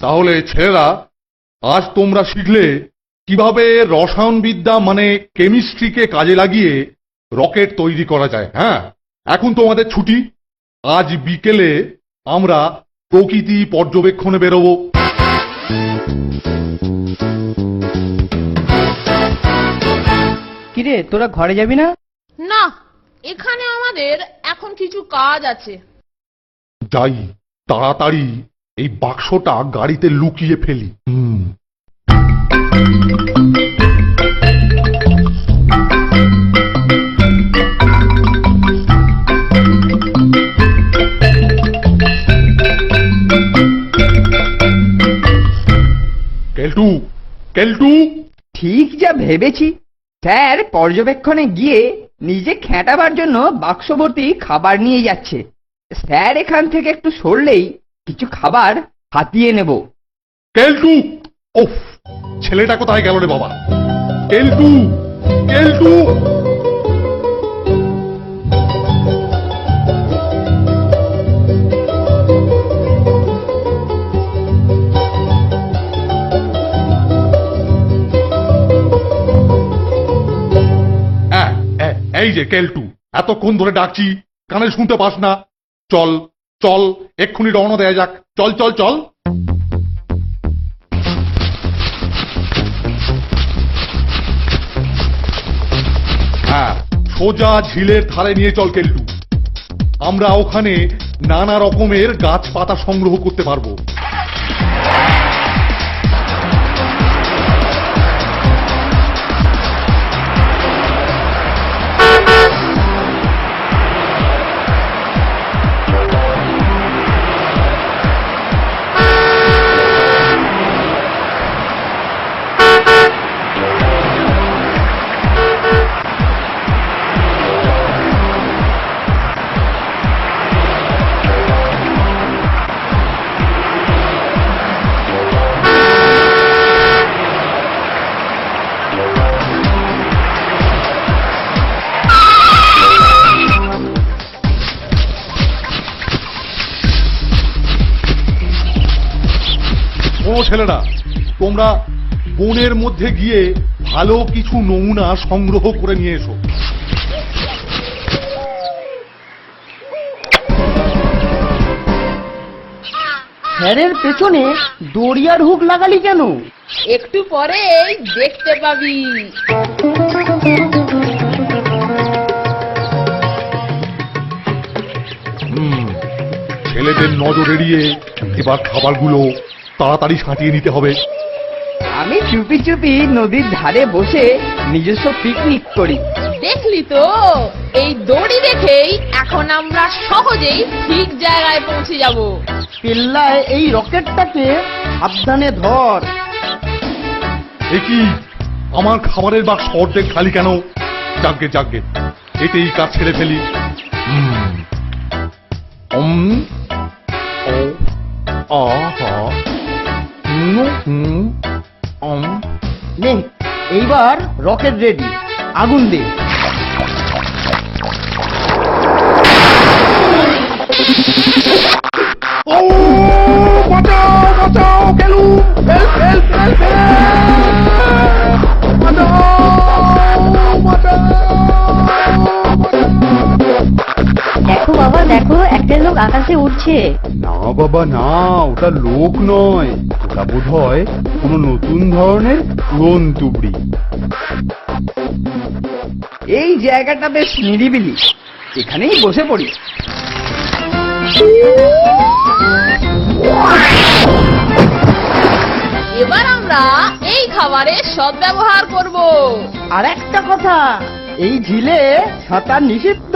তাহলে ছেলেরা, আজ তোমরা শিখলে কিভাবে রসায়নবিদ্যা মানে কেমিস্ট্রিকে কাজে লাগিয়ে রকেট তৈরি করা যায়। হ্যাঁ, এখন তোমাদের ছুটি। আজ বিকেলে আমরা প্রকৃতি পর্যবেক্ষণে বেরোবো। কিরে, তোরা ঘরে যাবি না? না, এখানে আমাদের এখন কিছু কাজ আছে। যাই, তাড়াতাড়ি এই বাক্সটা গাড়িতে লুকিয়ে ফেলি। কেলটু, কেলটু, ঠিক যা ভেবেছি। স্যার পর্যবেক্ষণে গিয়ে নিজে খেটাবার জন্য বাক্স ভর্তি খাবার নিয়ে যাচ্ছে। স্যার এখান থেকে একটু সরলেই কিছু খাবার হাতিয়ে নেব। কেলটু, ওফ, ছেলেটা কোথায় গেল রে বাবা? কেলটু, কেলটু। এই যে কেলটু, এতক্ষণ ধরে ডাকছি, কানে শুনতে পাস না? চল চল, এক্ষুনি রওনা দেয়া যাক। চল চল চল। হ্যাঁ, সোজা ঝিলের ধারে নিয়ে চল কেলটু। আমরা ওখানে নানা রকমের গাছপাতা সংগ্রহ করতে পারবো। ছেলেরা, তোমরা বনের মধ্যে গিয়ে ভালো কিছু নমুনা সংগ্রহ করে নিয়ে এসো। স্যারের পেছনে দড়িয়ার হুক লাগালি কেন? একটু পরে দেখতে পাবি। ছেলেদের নজর এড়িয়ে এবার খাবারগুলো তাড়াতাড়ি সাঁটিয়ে নিতে হবে। আমি চুপি চুপি নদীর ধারে বসে নিজস্ব পিকনিক করি। দেখলি তো, এই দড়ি দেখেই এখন আমরা সহজেই ঠিক জায়গায় পৌঁছে যাব। পিল্লায় এই রকেটটাকে সাবধানে ধর। একই, আমার খাবারের বাক্স অর্ধেক খালি কেন? যাগ্গে যাগ্গে, এতেই কাজ ছেড়ে ফেলি। আহা, নে, এইবার রকেট রেডি, আগুন দে। বাঁচাও বাঁচাও, গেলু, হেল্প হেল্প হেল্প, দেখো বাবা, দেখো, একটা লোক আকাশে উঠছে। না বাবা না, ওটা লোক নয়, ওটা বোধহয় কোনো নতুন ধরনের উড়ন তুবড়ি। এই জায়গাটা বেশ নিরিবিলি, এখানেই বসে পড়ি। এবার আমরা এই খাবারের সদ্ব্যবহার করব। আর একটা কথা, এই ঝিলে সাঁতার নিষিদ্ধ।